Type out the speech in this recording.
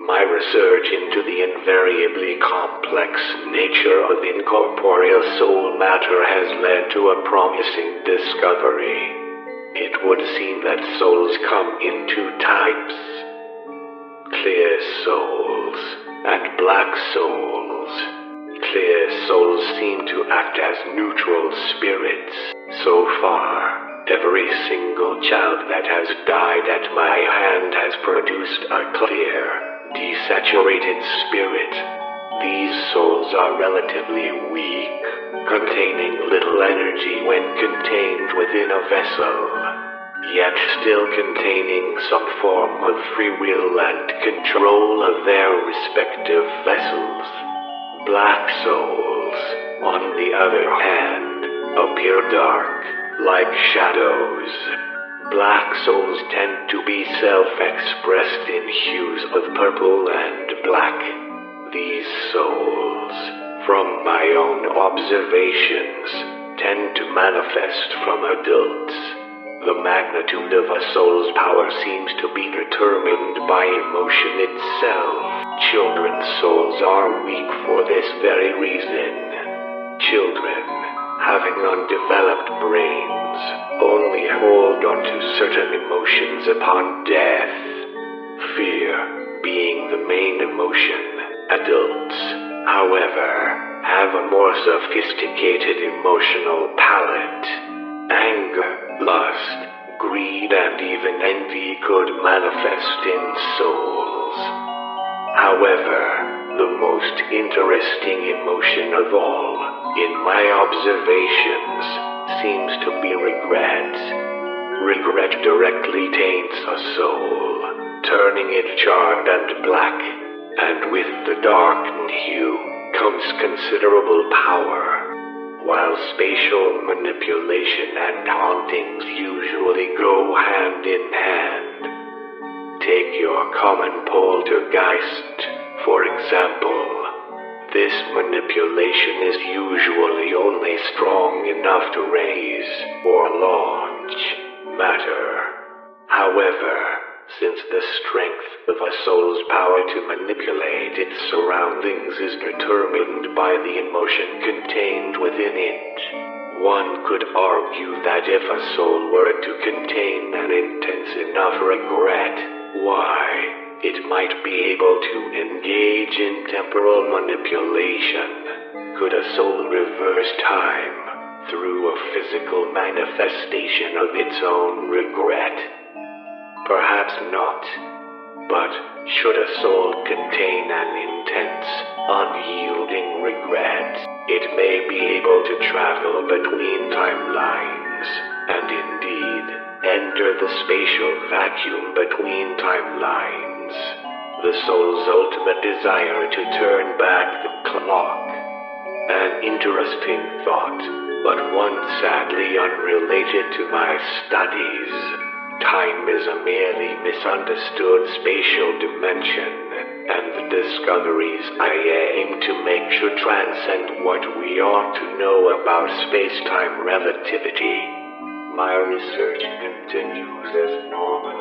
My research into the invariably complex nature of incorporeal soul matter has led to a promising discovery. It would seem that souls come in two types: clear souls and black souls. Clear souls seem to act as neutral spirits. So far, every single child that has died at my hand has produced a clear, desaturated spirit. These souls are relatively weak, containing little energy when contained within a vessel, yet still containing some form of free will and control of their respective vessels. Black souls, on the other hand, appear dark, like shadows. Black souls tend to be self-expressed in hues of purple and black. These souls, from my own observations, tend to manifest from adults. The magnitude of a soul's power seems to be determined by emotion itself. Children's souls are weak for this very reason. Children, having undeveloped brains, only hold on to certain emotions upon death. Fear being the main emotion. Adults, however, have a more sophisticated emotional palette. Anger, lust, greed, and even envy could manifest in souls. However, the most interesting emotion of all, in my observations, seems to be regret. Regret directly taints a soul, turning it charred and black, and with the darkened hue comes considerable power. While spatial manipulation and hauntings usually go hand in hand. Take your common poltergeist, for example. This manipulation is usually only strong enough to raise or launch matter. However, since the strength of a soul's power to manipulate its surroundings is determined by the emotion contained within it, one could argue that if a soul were to contain an intense enough regret, why, it might be able to engage in temporal manipulation. Could a soul reverse time through a physical manifestation of its own regret? Perhaps not, but should a soul contain an intense, unyielding regret, it may be able to travel between timelines, and indeed, enter the spatial vacuum between timelines. The soul's ultimate desire to turn back the clock. An interesting thought, but one sadly unrelated to my studies. Time is a merely misunderstood spatial dimension, and the discoveries I aim to make should transcend what we ought to know about space-time relativity. My research continues as normal.